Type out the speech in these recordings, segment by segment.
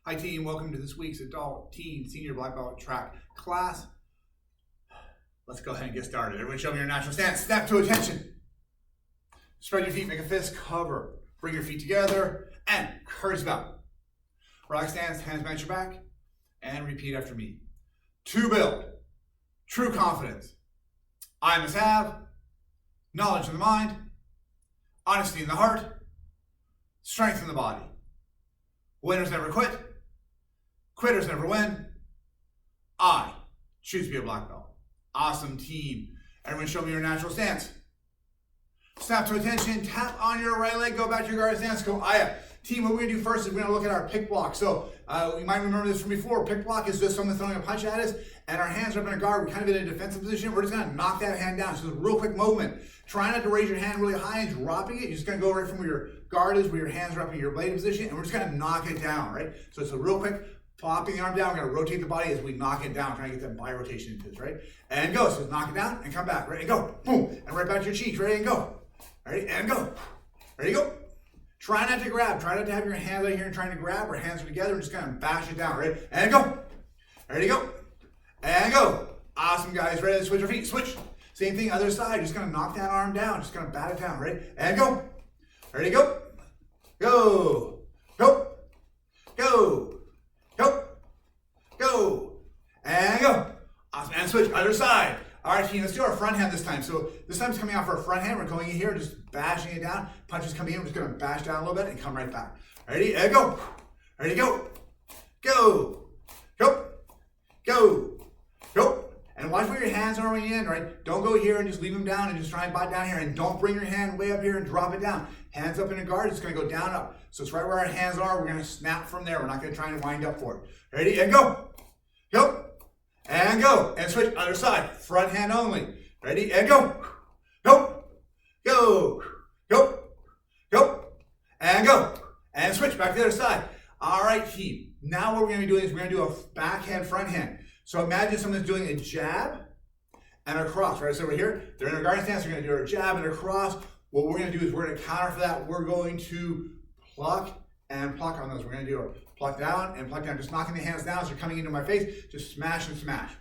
Hi team, welcome to this week's Adult Teen Senior Black Belt Track class. Let's go ahead and get started. Everyone show me your natural stance. Snap to attention. Spread your feet, make a fist, cover. Bring your feet together and curse about. Relax stance, hands behind your back, and repeat after me. To build true confidence, I must have knowledge in the mind, honesty in the heart, strength in the body. Winners never quit. Quitters never win. I choose to be a black belt. Awesome team. Everyone show me your natural stance. Snap to attention, tap on your right leg, go back to your guard stance, go Aya. Team, what we're gonna do first is we're gonna look at our pick block. So you might remember this from before. Pick block is just someone throwing a punch at us and our hands are up in a guard. We're kind of in a defensive position. We're just gonna knock that hand down. So it's a real quick movement. Try not to raise your hand really high and dropping it. You're just gonna go right from where your guard is, where your hands are up in your blade position, and we're just gonna knock it down, right? So it's a real quick popping the arm down. We're gonna rotate the body as we knock it down, trying to get that bi-rotation into this, right? And go, so knock it down and come back, ready, and go, boom, and right back to your cheeks, ready, and go. Ready, and go. Ready, go. Try not to grab, try not to have your hands out here and trying to grab. Our hands are together, we're just gonna bash it down, ready, and go. Ready, go. And go. Awesome, guys, ready to switch your feet, switch. Same thing, other side, just gonna knock that arm down, just gonna bat it down, ready, and go. Ready, go. Go. Go. Go. Go. Go. And go. Awesome, and switch, other side. All right, team, let's do our front hand this time. So this time it's coming off our front hand. We're going in here, just bashing it down. Punches coming in, we're just gonna bash down a little bit and come right back. Ready, and go. Ready, go. Go. Go. Go. Go. And watch where your hands are going in, right? Don't go here and just leave them down and just try and bite down here. And don't bring your hand way up here and drop it down. Hands up in a guard, it's gonna go down, up. So it's right where our hands are. We're gonna snap from there. We're not gonna try and wind up for it. Ready, and go. Go. And go. And switch, other side. Front hand only. Ready, and go. Go. Go. Go. Go. And go. And switch back to the other side. All right, team. Now what we're gonna be doing is we're gonna do a backhand, front hand. So imagine someone's doing a jab and a cross, right? So we're here, they're in a guard stance, they're gonna do a jab and a cross. What we're gonna do is we're gonna counter for that. We're going to pluck and pluck on those. We're gonna do a pluck down and pluck down, just knocking the hands down. So you're coming into my face, just smash and smash.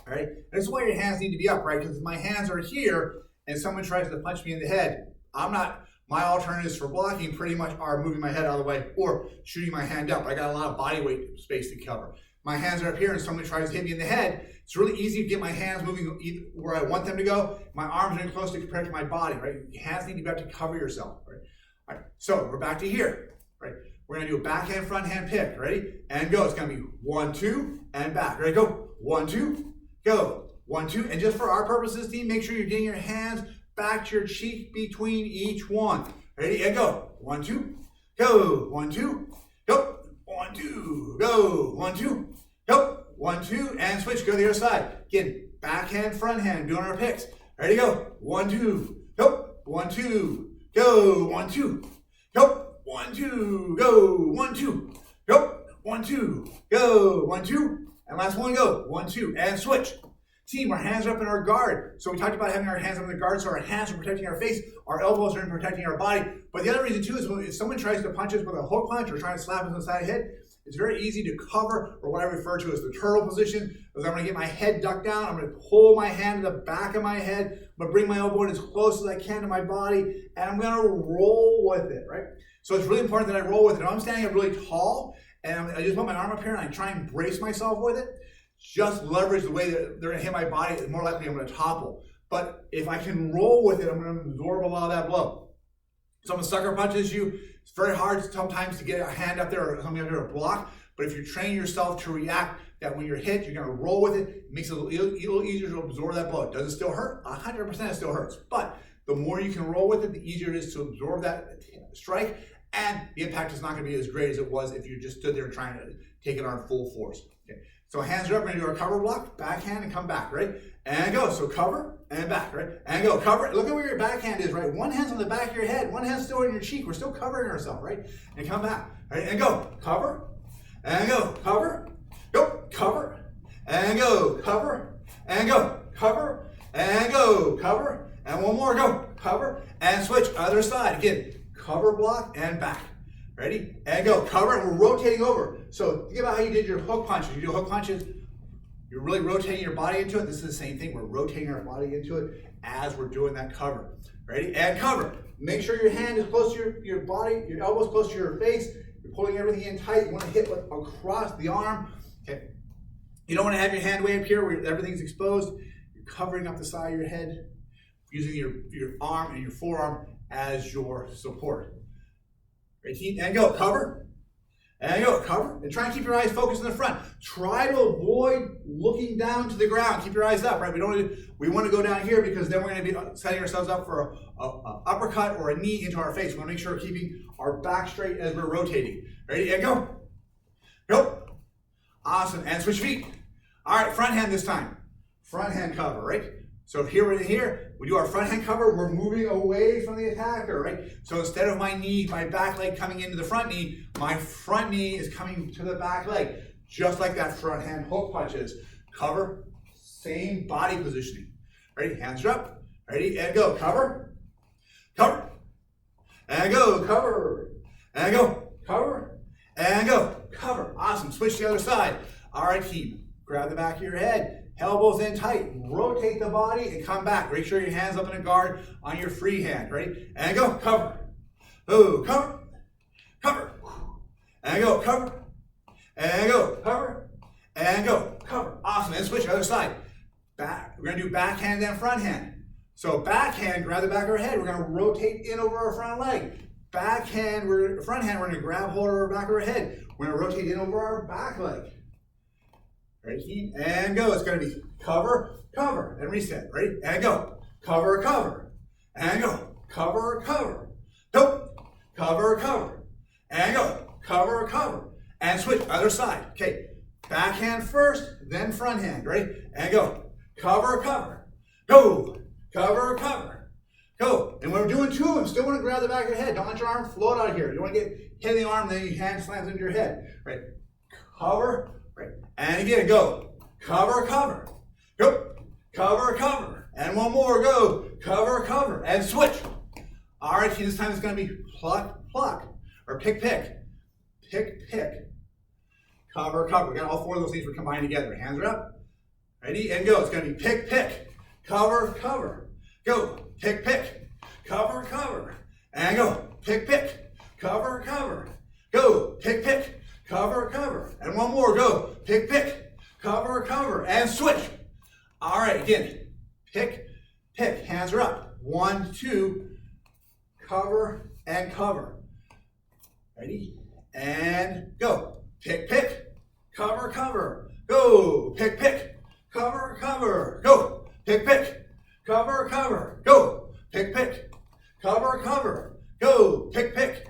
All right, this is why your hands need to be up, right? Because if my hands are here and someone tries to punch me in the head, my alternatives for blocking pretty much are moving my head out of the way or shooting my hand up. I got a lot of body weight space to cover. My hands are up here and someone tries to hit me in the head, it's really easy to get my hands moving where I want them to go. My arms are in close to compared to my body, right? Your hands need to be up to cover yourself, right? All right, so we're back to here, right? We're gonna do a backhand, front hand pick, ready? And go, it's gonna be 1, 2, and back, ready, go. 1, 2, go. 1, 2, and just for our purposes, team, make sure you're getting your hands back to your cheek between each one. Ready, and go. 1, 2, go. 1, 2, go. 1, 2, go. 1, 2, go. 1, 2, and switch, go to the other side. Again, backhand, front hand, doing our picks. Ready, go. 1, 2, go. 1, 2, go. 1, 2, go. 1, 2, go. 1, 2, go. 1, 2, go. 1, 2, and last one, go. 1, 2, and switch. Team, our hands are up in our guard. So we talked about having our hands up in the guard, so our hands are protecting our face, our elbows are in protecting our body. But the other reason too is if someone tries to punch us with a hook punch or trying to slap us on the side of the head, it's very easy to cover, or what I refer to as the turtle position, is I'm gonna get my head ducked down, I'm gonna pull my hand to the back of my head, I'm gonna bring my elbow in as close as I can to my body, and I'm gonna roll with it, right? So it's really important that I roll with it. If I'm standing up really tall, and I just put my arm up here and I try and brace myself with it, just leverage the way that they're gonna hit my body, more likely I'm gonna topple. But if I can roll with it, I'm gonna absorb a lot of that blow. Someone sucker punches you, it's very hard sometimes to get a hand up there or something up there to block, but if you train yourself to react, that when you're hit, you're gonna roll with it, it makes it a little easier to absorb that blow. Does it still hurt? 100% it still hurts, but the more you can roll with it, the easier it is to absorb that strike, and the impact is not gonna be as great as it was if you just stood there trying to take it on full force. Okay. So hands are up, we're gonna do our cover block, backhand and come back, right? And go, so cover and back, right? And go, cover, look at where your backhand is, right? One hand's on the back of your head, one hand's still in your cheek, we're still covering ourselves, right? And come back, right? And go, cover, and go, cover, and go, cover, and go, cover, and go, cover, and one more, go, cover, and switch, other side, again, cover block and back. Ready? And go. Cover, and we're rotating over. So think about how you did your hook punches. You do hook punches, you're really rotating your body into it. This is the same thing. We're rotating our body into it as we're doing that cover. Ready? And cover. Make sure your hand is close to your body, your elbow's close to your face. You're pulling everything in tight. You want to hit across the arm. Okay. You don't want to have your hand way up here where everything's exposed. You're covering up the side of your head, using your arm and your forearm as your support. Ready? And go. Cover. And go. Cover. And try and keep your eyes focused in the front. Try to avoid looking down to the ground. Keep your eyes up, right? We want to go down here because then we're going to be setting ourselves up for a uppercut or a knee into our face. We want to make sure we're keeping our back straight as we're rotating. Ready? And go. Go. Awesome. And switch feet. All right, front hand this time. Front hand cover, right? So here, we do our front hand cover. We're moving away from the attacker, right? So instead of my back leg coming into the front knee, my front knee is coming to the back leg. Just like that front hand hook punches. Cover, same body positioning. Ready? Hands are up. Ready? And go. Cover. Cover. And go. Cover. And go. Cover. And go. Cover. Awesome. Switch to the other side. All right, team. Grab the back of your head. Elbows in tight. Rotate the body and come back. Make sure your hand's up in a guard on your free hand. Ready? And go. Cover. Oh, cover. Cover. And go. Cover. And go. Cover. And go. Cover. Awesome. And switch to the other side. Back. We're going to do backhand and front hand. So backhand, grab the back of our head. We're going to rotate in over our front leg. Backhand, front hand, we're going to grab hold of our back of our head. We're going to rotate in over our back leg. Ready? And go. It's going to be cover, cover, and reset. Ready? And go. Cover, cover. And go. Cover, cover. Go. Cover, cover. And go. Cover, cover. And switch. Other side. Okay. Backhand first, then front hand. Ready? And go. Cover, cover. Go. Cover, cover. Go. And when we're doing two of them, still want to grab the back of your head. Don't let your arm float out here. You want to get hit in the arm, then your hand slams into your head. Right? Cover. Right. And again, go. Cover, cover. Go. Cover, cover. And one more. Go. Cover, cover. And switch. All right, this time it's going to be pluck, pluck. Or pick, pick. Pick, pick. Cover, cover. We got all four of those things we're combined together. Hands are up. Ready? And go. It's going to be pick, pick. Cover, cover. Go. Pick, pick. Cover, cover. And go. Pick, pick. Cover, cover. Go. Pick, pick. Cover, cover. And one more. Go. Pick, pick. Cover, cover. And switch. All right. Again. Pick, pick. Hands are up. 1, 2. Cover and cover. Ready? And go. Pick, pick. Cover, cover. Go. Pick, pick. Cover, cover. Go. Pick, pick. Cover, cover. Go. Pick, pick. Cover, cover. Go. Pick, pick.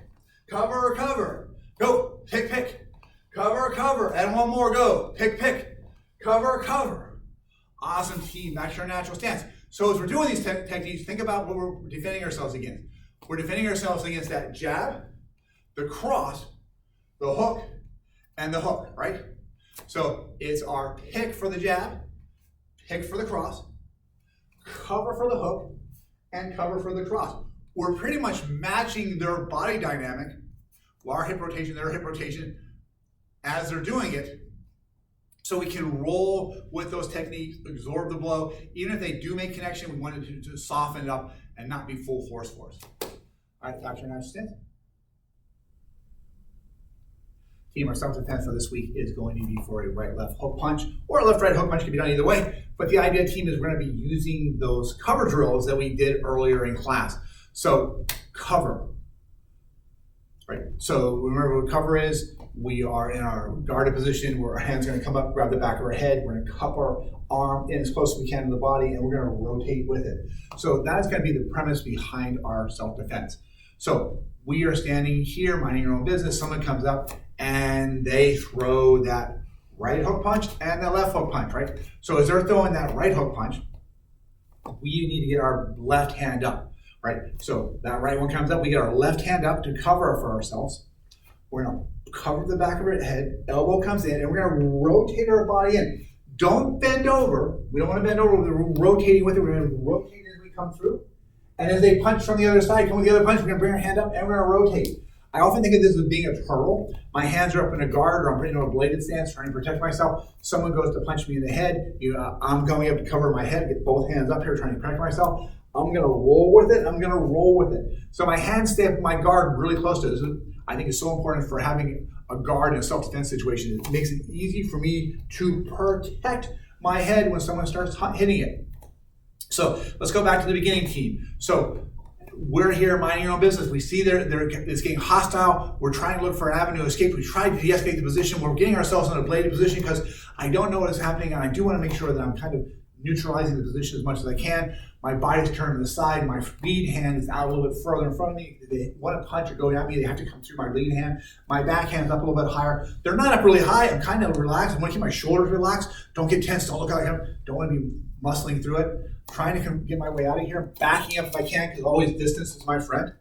Cover, cover. Go. Pick, pick. Cover, cover. And one more. Go. Pick, pick. Cover, cover. Awesome, team. Back to our natural stance. So as we're doing these techniques, think about what we're defending ourselves against. We're defending ourselves against that jab, the cross, the hook, and the hook, right? So it's our pick for the jab, pick for the cross, cover for the hook, and cover for the cross. We're pretty much matching their body dynamic, our hip rotation, their hip rotation, as they're doing it, so we can roll with those techniques, absorb the blow. Even if they do make connection, we want to soften it up and not be full force for us. All right, Dr. Nash, stand. Team, our self-defense for this week is going to be for a right-left hook punch, or a left-right hook punch. Can be done either way. But the idea, team, is we're going to be using those cover drills that we did earlier in class. So cover, right? So remember what cover is. We are in our guarded position where our hand's going to come up, grab the back of our head. We're going to cup our arm in as close as we can to the body, and we're going to rotate with it. So that's going to be the premise behind our self-defense. So we are standing here, minding your own business. Someone comes up and they throw that right hook punch and the left hook punch, right? So as they're throwing that right hook punch, we need to get our left hand up, right? So that right one comes up, we get our left hand up to cover for ourselves. We're going to cover the back of our head, elbow comes in, and we're going to rotate our body in. Don't bend over. We don't want to bend over. We're rotating with it. We're going to rotate as we come through. And as they punch from the other side, come with the other punch, we're going to bring our hand up and we're going to rotate. I often think of this as being a turtle. My hands are up in a guard, or I'm putting in a bladed stance, trying to protect myself. Someone goes to punch me in the head. I'm going up to cover my head, get both hands up here, trying to protect myself. I'm going to roll with it. I'm going to roll with it. So my hands stay up in my guard really close to it. I think it's so important for having a guard in a self-defense situation. It makes it easy for me to protect my head when someone starts hitting it. So let's go back to the beginning, team. So we're here minding your own business. We see it's getting hostile. We're trying to look for an avenue of escape. We tried to de-escalate the position. We're getting ourselves in a bladed position because I don't know what is happening, and I do want to make sure that I'm kind of neutralizing the position as much as I can. My body's turned to the side. My lead hand is out a little bit further in front of me. If they want to punch or go at me, they have to come through my lead hand. My back hand's up a little bit higher. They're not up really high. I'm kind of relaxed. I want to keep my shoulders relaxed. Don't get tense. Don't look like I don't want to be muscling through it. Trying to get my way out of here. Backing up if I can, because always distance is my friend.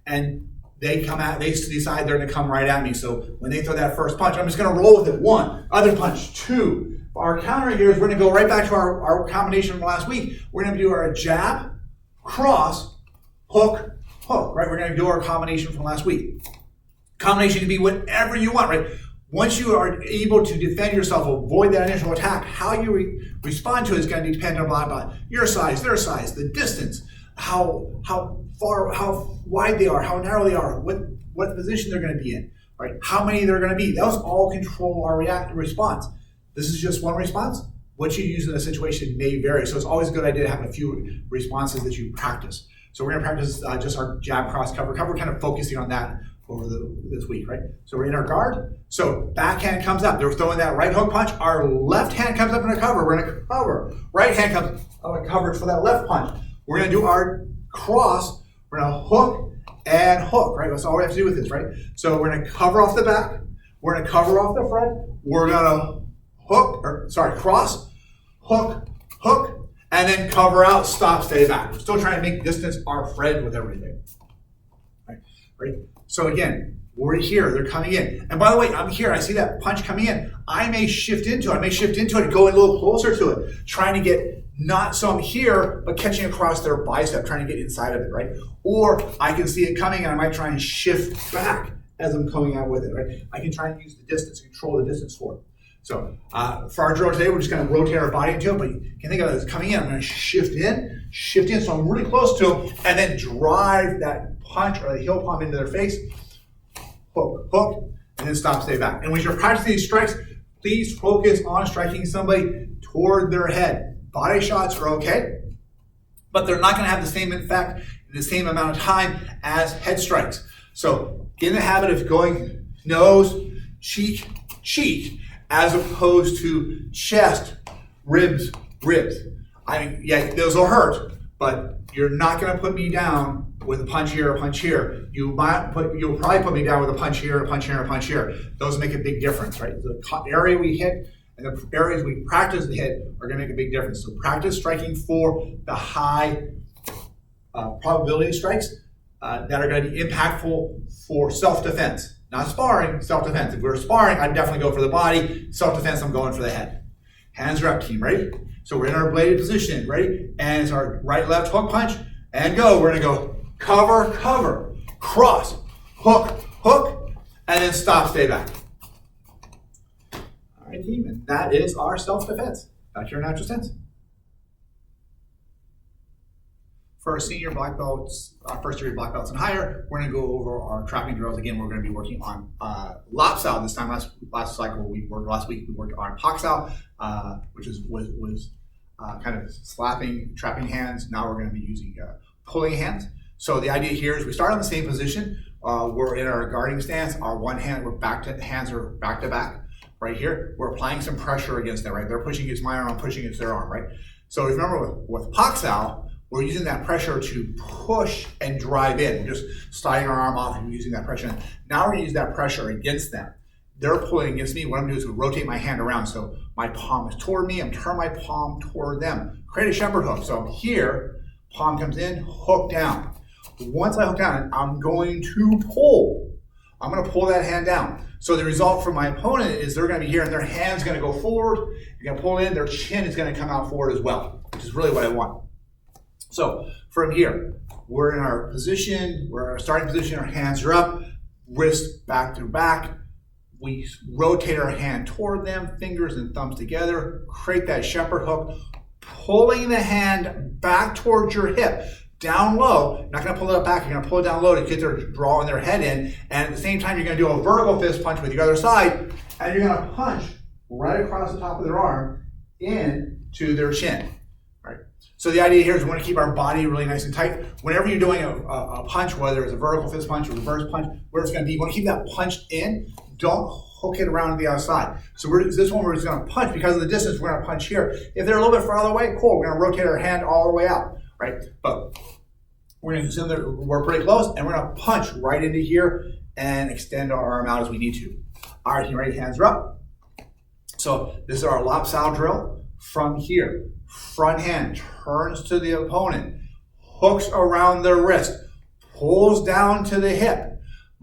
And they decide they're going to come right at me. So when they throw that first punch, I'm just going to roll with it. One, other punch, two. Our counter here is we're going to go right back to our combination from last week. We're going to do our jab, cross, hook, hook, right? We're going to do our combination from last week. Combination can be whatever you want, right? Once you are able to defend yourself, avoid that initial attack, how you respond to it is going to be dependent on your size, their size, the distance, how wide they are, how narrow they are, what position they're going to be in, right? How many they're going to be. Those all control our response. This is just one response. What you use in a situation may vary. So it's always a good idea to have a few responses that you practice. So we're going to practice just our jab, cross, cover, kind of focusing on that over this week, right? So we're in our guard. So backhand comes up. They're throwing that right hook punch. Our left hand comes up in a cover. We're going to cover. Right hand comes up in coverage for that left punch. We're going to do our cross. We're going to hook and hook, right? That's all we have to do with this, right? So we're going to cover off the back. We're going to cover off the front. We're going to cross, hook, hook, and then cover out, stop, stay back. We're still trying to make distance our friend with everything. Right? So again, we're here, they're coming in. And by the way, I'm here, I see that punch coming in. I may shift into it, go a little closer to it, trying to get not so I'm here, but catching across their bicep, trying to get inside of it, right? Or I can see it coming and I might try and shift back as I'm coming out with it, right? I can try and use the distance, control the distance for it. So for our drill today, we're just going to rotate our body into it, but you can think of it as coming in. I'm going to shift in, so I'm really close to them, and then drive that punch or the heel palm into their face, hook, hook, and then stop, stay back. And when you're practicing these strikes, please focus on striking somebody toward their head. Body shots are okay, but they're not going to have the same effect in the same amount of time as head strikes. So get in the habit of going nose, cheek, cheek, as opposed to chest, ribs, ribs. I mean, yeah, those will hurt, but you're not going to put me down with a punch here, a punch here. You'll probably put me down with a punch here, a punch here, a punch here. Those make a big difference, right? The area we hit and the areas we practice to hit are going to make a big difference. So practice striking for the high probability strikes that are going to be impactful for self-defense. Not sparring, self-defense. If we're sparring, I'd definitely go for the body. Self-defense, I'm going for the head. Hands are up, team. Ready? So we're in our bladed position. Ready? And it's our right, left hook punch. And go. We're going to go cover, cover, cross, hook, hook, and then stop, stay back. All right, team. And that is our self-defense. Back to your natural stance. For our senior black belts, first degree black belts and higher, we're going to go over our trapping drills. Again, we're going to be working on Lopsal this time. Last week we worked on Poxal, which was kind of slapping, trapping hands. Now we're going to be using pulling hands. So the idea here is we start on the same position. We're in our guarding stance. Our one hand, hands are back to back. Right here, we're applying some pressure against them. Right, they're pushing against my arm, I'm pushing against their arm. Right. So remember with Poxal, we're using that pressure to push and drive in. We're just sliding our arm off and using that pressure. Now we're going to use that pressure against them. They're pulling against me. What I'm going to do is rotate my hand around. So my palm is toward me. I'm turning my palm toward them. Create a shepherd hook. So I'm here, palm comes in, hook down. Once I hook down, I'm going to pull. I'm going to pull that hand down. So the result for my opponent is they're going to be here and their hand's going to go forward. You're going to pull in, their chin is going to come out forward as well, which is really what I want. So from here, we're in our position, we're in our starting position, our hands are up, wrists back to back. We rotate our hand toward them, fingers and thumbs together, create that shepherd hook, pulling the hand back towards your hip, down low. You're not going to pull it up back, you're going to pull it down low to get their drawing their head in. And at the same time, you're going to do a vertical fist punch with the other side, and you're going to punch right across the top of their arm into their chin. Right? So the idea here is we want to keep our body really nice and tight. Whenever you're doing a punch, whether it's a vertical fist punch or reverse punch, where it's going to be, you want to keep that punched in. Don't hook it around to the outside. So this one we're just going to punch because of the distance. We're going to punch here. If they're a little bit farther away, cool. We're going to rotate our hand all the way out, right? But we're going to assume that we're pretty close, and we're going to punch right into here and extend our arm out as we need to. All right, right hands are up. So this is our Lap Sal drill. From here, front hand turns to the opponent, hooks around their wrist, pulls down to the hip.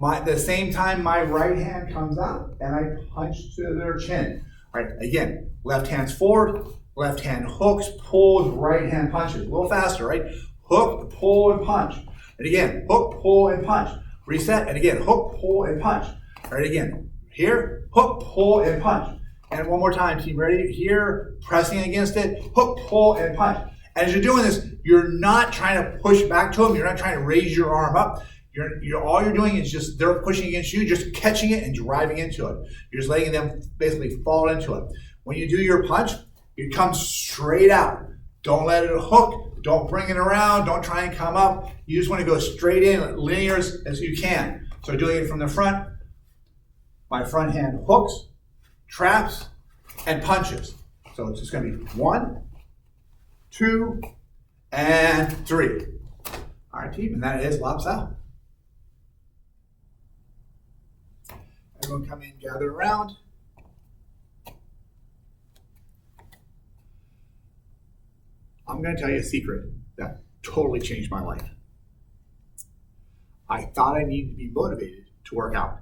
At the same time, my right hand comes out and I punch to their chin. All right, again, left hand's forward, left hand hooks, pulls, right hand punches. A little faster, right? Hook, pull, and punch. And again, hook, pull, and punch. Reset, and again, hook, pull, and punch. All right, again, here, hook, pull, and punch. And one more time, team, ready? Here, pressing against it, hook, pull, and punch. And as you're doing this, you're not trying to push back to them. You're not trying to raise your arm up. All you're doing is just, they're pushing against you, just catching it and driving into it. You're just letting them basically fall into it. When you do your punch, it comes straight out. Don't let it hook. Don't bring it around. Don't try and come up. You just want to go straight in, linear as you can. So doing it from the front, my front hand hooks, traps, and punches. So it's just going to be 1, 2, and 3. All right, team, and that is Lap Sal. Everyone come in, gather around. I'm going to tell you a secret that totally changed my life. I thought I needed to be motivated to work out,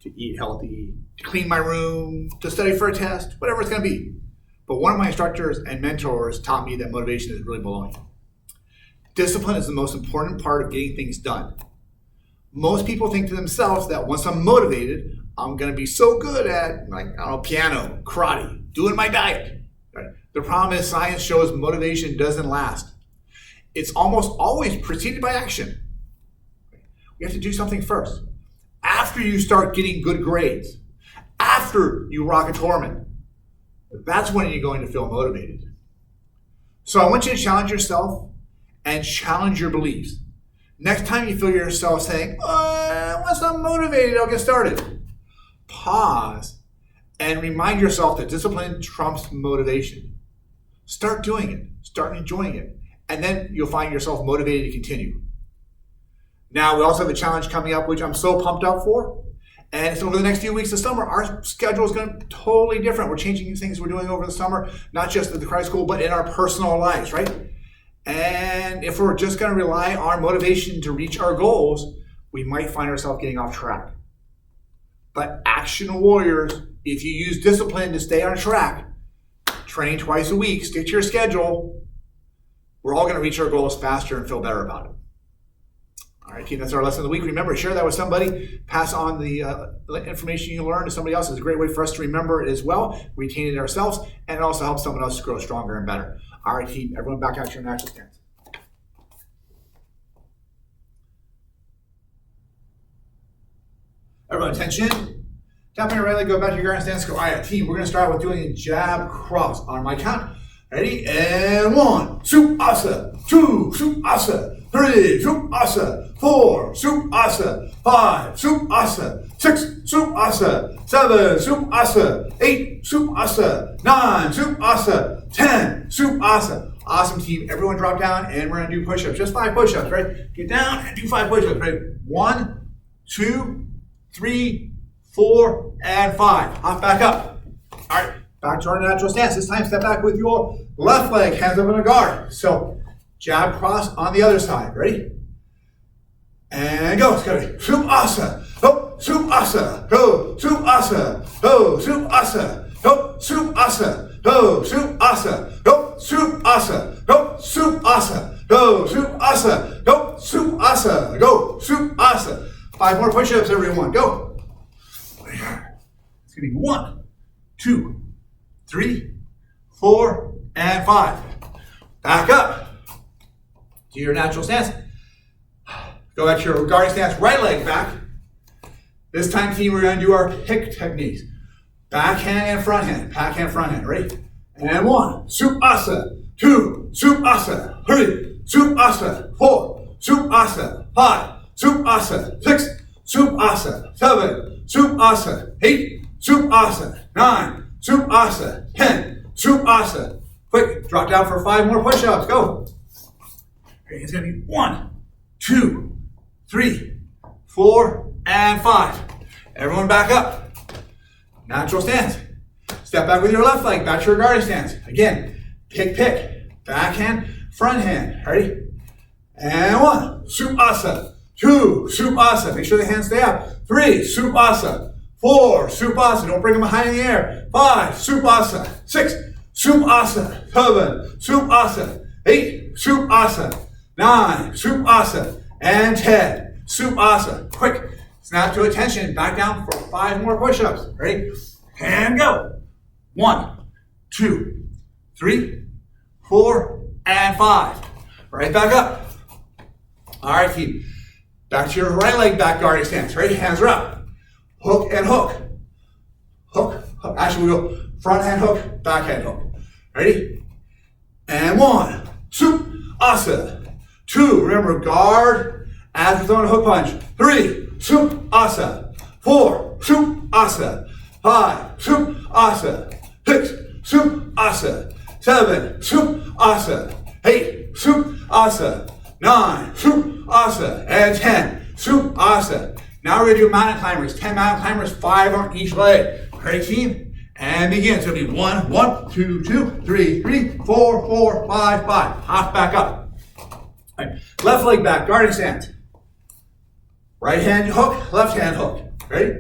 to eat healthy, to clean my room, to study for a test, whatever it's going to be. But one of my instructors and mentors taught me that motivation is really baloney. Discipline is the most important part of getting things done. Most people think to themselves that once I'm motivated, I'm going to be so good at, piano, karate, doing my diet. Right? The problem is science shows motivation doesn't last. It's almost always preceded by action. We have to do something first. After you start getting good grades, after you rock a tournament, that's when you're going to feel motivated. So I want you to challenge yourself and challenge your beliefs. Next time you feel yourself saying, once I'm motivated, I'll get started. Pause and remind yourself that discipline trumps motivation. Start doing it. Start enjoying it. And then you'll find yourself motivated to continue. Now, we also have a challenge coming up, which I'm so pumped up for. And it's over the next few weeks of summer. Our schedule is going to be totally different. We're changing these things we're doing over the summer, not just at the Christ School, but in our personal lives, right? And if we're just going to rely on motivation to reach our goals, we might find ourselves getting off track. But action warriors, if you use discipline to stay on track, train twice a week, stick to your schedule, we're all going to reach our goals faster and feel better about it. All right, team, that's our lesson of the week. Remember, share that with somebody. Pass on the information you learned to somebody else. It's a great way for us to remember it as well, retain it ourselves, and it also helps someone else grow stronger and better. All right, team, everyone back out to your natural stance. Everyone, attention. Tap on your right leg, go back to your guard stance. Go. All right, team, we're going to start with doing a jab cross on my count. Ready? And 1, soup asa. 2, soup asa. 3, soup asa. 4, soup asa. 5, soup asa. 6, soup asa. 7, soup asa. 8, soup asa. 9, soup asa. 10, soup asa. Awesome, team. Everyone drop down and we're going to do push-ups. Just 5 push-ups, right? Get down and do 5 push-ups, right? 1, 2, 3, 4, and 5. Hop back up. All right, back to our natural stance. This time, step back with your left leg, hands up in a guard. So, jab cross on the other side. Ready? And go. It's going to be soup asa. Go, soup asa. Go, soup asa. Go, soup asa. Go, soup asa. Go, soup asa. Go, soup asa. Go, soup asa. Go, soup asa. Go, soup asa. Go, soup asa. 5 more push-ups, everyone. Go. It's gonna be 1, 2, 3, 4, and 5. Back up to your natural stance. Go back to your guarding stance, right leg back. This time, team, we're gonna do our pick techniques. Backhand and front hand, backhand, front hand, ready? And 1, Supasa, 2, Supasa, 3, Supasa, 4, Supasa, 5, Supasa, 6, Supasa, 7, Supasa, 8, Supasa, 9, Supasa, 10, Supasa. Quick, drop down for 5 more push-ups, go. Okay, it's gonna be 1, 2, 3, 4, and 5. Everyone back up. Natural stance. Step back with your left leg, back to your guarding stance. Again, pick, backhand, front hand. Ready? And 1, Supasa. 2, Supasa. Make sure the hands stay up. 3, Supasa. 4, Supasa. Don't bring them behind in the air. 5, Supasa. 6, Supasa. 7, Supasa. 8, Supasa. 9, Supasa. And 10, Supasa. Quick. Snap to attention. Back down for 5 more push-ups. Ready? And go. 1, 2, 3, 4, and 5. Right back up. All right, team. Back to your right leg back guarding stance. Ready? Hands are up. Hook and hook. Hook, hook. Actually, we'll go front hand hook, back hand hook. Ready? And 1, Supasa. 2, remember, guard as we're throwing a hook punch. 3, Supasa. 4, Supasa. 5, Supasa. 6, Supasa. 7, Supasa. 8, Supasa. 9, Supasa. And 10, Supasa. Now we're going to do mountain climbers. 10 mountain climbers, 5 on each leg. Ready, team? And begin. So it'll be 1, 1, 2, 2, 3, 3, 4, 4, 5, 5. Hop back up. All right. Left leg back, guarding stance. Right hand hook, left hand hook. Ready?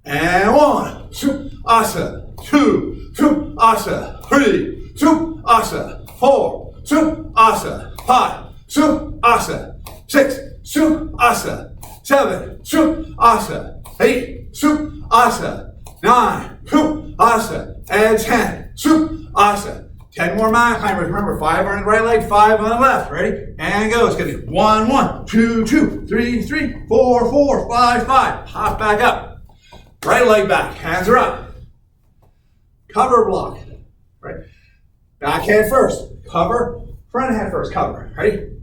And 1, Supasa. 2, Supasa. 3, Supasa. 4, Supasa. 5, Supasa. 6, Supasa. 7, Supasa. 8, Supasa. 9, Supasa. And 10, Supasa. 10 more mountain climbers. Remember, 5 on the right leg, 5 on the left. Ready? And go. It's going to be 1, 1, 2, 2, 3, 3, 4, 4, 5, 5. Hop back up. Right leg back. Hands are up. Cover block. Right? Back hand first. Cover. Front hand first. Cover. Ready?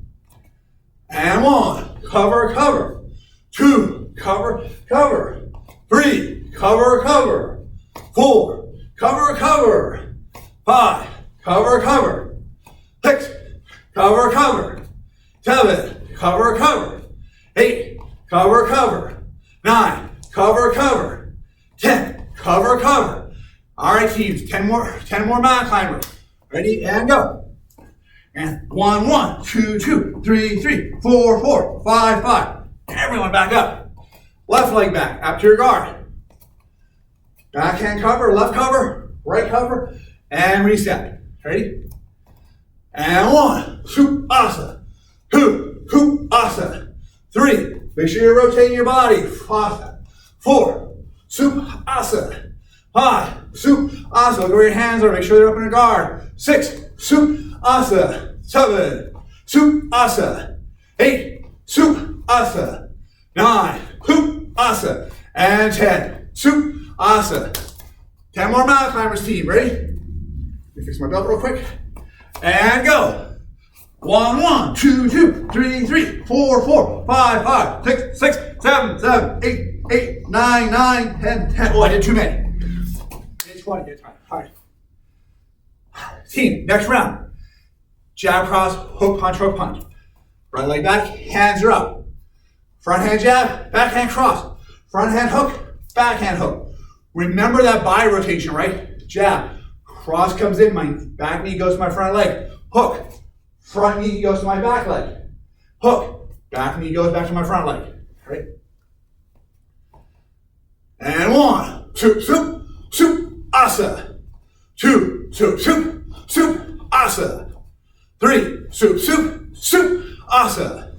And 1. Cover, cover. 2. Cover, cover. 3. Cover, cover. 4. Cover, cover. 5. Cover, cover. 6. Cover, cover. 7. Cover, cover. 8. Cover, cover. 9. Cover, cover. 10. Cover, cover. All right, teams. 10 more mountain climbers. Ready? And go. And 1, 1, 2, 2, 3, 3, 4, 4, 5, 5. Everyone back up. Left leg back. Up to your guard. Backhand cover, left cover, right cover, and reset. Ready? And 1, Supasa. 2, Supasa. 3, make sure you're rotating your body. 4, Supasa. 5, Supasa. Look where your hands are. Make sure they're up in the guard. 6, Supasa. 7, Supasa. 8, Supasa. 9, Supasa. And 10, Supasa. 10 more mountain climbers, team. Ready? Let me fix my belt real quick. And go. 1, 1, 2, 2, 3, 3, 4, 4, 5, 5, 6, 6, 7, 7, 8, 8, 9, 9, 10, 10. Oh, I did too many. Get 20, get time. All right. Team, next round. Jab, cross, hook, punch, hook, punch. Right leg back, hands are up. Front hand jab, back hand cross. Front hand hook, back hand hook. Remember that bi-rotation, right? Jab, cross comes in, my back knee goes to my front leg. Hook, front knee goes to my back leg. Hook, back knee goes back to my front leg. Right? And 1, 2, Supasa. 2, Supasa. 3, Supasa.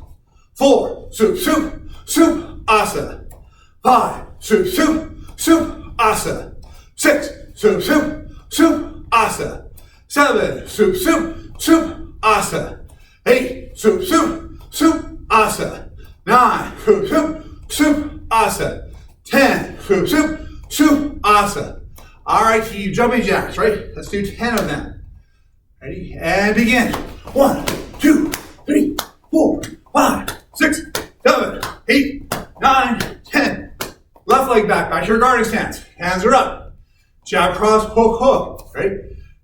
4, Supasa. asa. 5, soup, soup, soup, asa. 6, soup, soup, soup, asa. 7, soup, soup, soup, asa. 8, soup, soup, soup, asa. 9, soup, soup, soup, asa. 10, soup, soup, soup, asa. All right, team, jumping jacks, right? Let's do 10 of them. Ready? And begin. 1, 2, 3, 4, 5, 6, 7, 8, 9, 10. Left leg back to your guarding stance. Hands are up. Jab, cross, hook, hook. Right?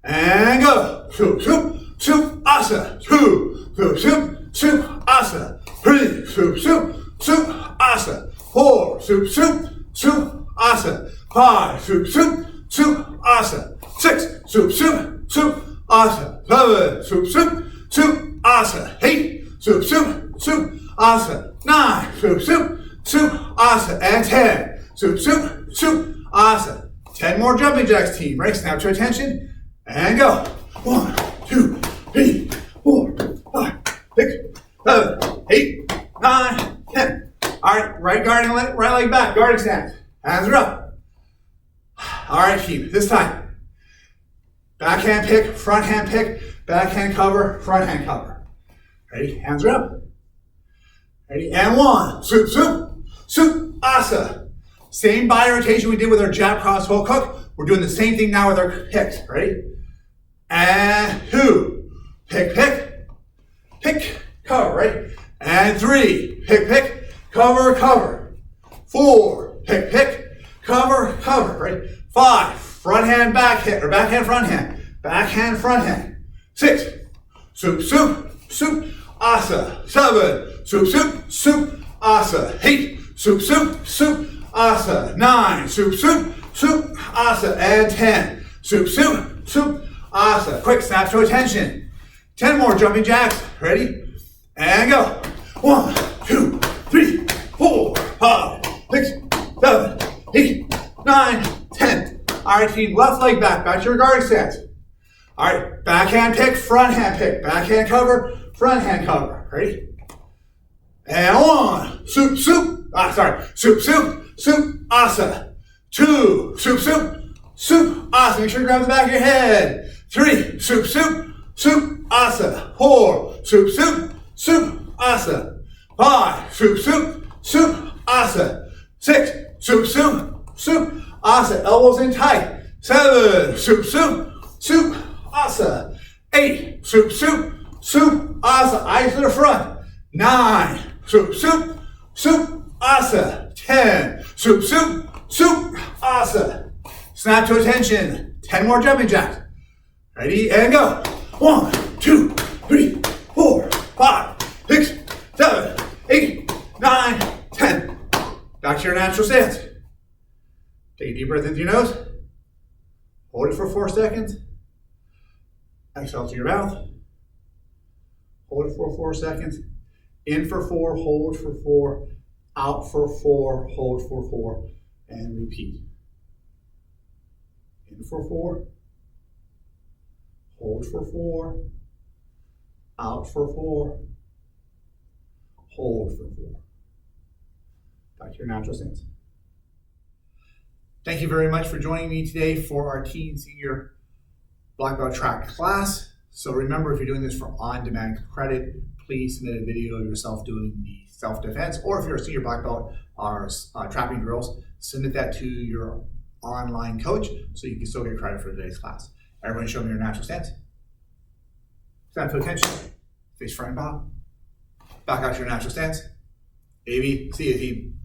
And go. Soup, soup, soup, asa. 2, soup, soup, soup, asa. 3, soup, soup, soup, asa. 4, soup, soup, soup, asa. 5, soup, soup, soup, asa. 6, soup, soup, soup, asa. 7, soup, soup, soup, asa. 8, soup, soup, soup, asa. 9, soup, soup, soup, asa. And 10, soup, soup, soup, asa. 10 more jumping jacks, team. Right? Snap to attention and go. 1, 2, 3, 4, 5, 6, 7, 8, 9, 10. All right, right leg back, guarding stance. Hands are up. All right, team. This time. Backhand pick, front hand pick, backhand cover, front hand cover. Ready? Hands are up. Ready? And 1, soup, soup, soup, asa. Same body rotation we did with our jab, cross, hook, hook. We're doing the same thing now with our picks. Ready? And 2, pick, pick, pick, cover, right? And 3, pick, pick, cover, cover. 4, pick, pick, cover, cover, right? 5, front hand, back hand, or backhand, front hand. Backhand, front hand. 6, soup, soup, soup, asa. 7, soup, soup, soup, asa. 8, soup, soup, soup, asa. 9, soup, soup, soup, asa. And 10, soup, soup, soup, asa. Quick snaps to attention. 10 more jumping jacks. Ready? And go. 1, 2, 3, 4, 5, 6, 7, 8, 9, 10. All right, team, left leg back to your guarding stance. All right, backhand pick, front hand pick, backhand cover, front hand cover. Ready? And 1, soup, soup, soup, soup, soup, asa. 2, soup, soup, soup, asa. Make sure you grab the back of your head. 3, soup, soup, soup, asa. 4, soup, soup, soup, asa. 5, soup, soup, soup, asa. 6, soup, soup, soup, asa. Elbows in tight. 7, soup, soup, soup, asa. 8, soup, soup, soup, asa. Eyes to the front. 9, soup, soup, soup, asa. 10, soup, soup, soup, asa. Snap to attention. 10 more jumping jacks. Ready and go. 1, 2, 3, 4, 5, 6, 7, 8, 9, 10. Back to your natural stance. Take a deep breath in through your nose. Hold it for 4 seconds. Exhale to your mouth. Hold it for 4 seconds. In for 4, hold for 4. Out for 4, hold for 4. And repeat. In for 4. Hold for 4. Out for 4. Hold for 4. Back to your natural stance. Thank you very much for joining me today for our Teen Senior Black Belt Track class. So remember, if you're doing this for on-demand credit, please submit a video of yourself doing the self-defense, or if you're a senior black belt or trapping drills, submit that to your online coach so you can still get credit for today's class. Everyone show me your natural stance. Stand to attention. Face front and bow. Back out to your natural stance. AB, see you, team.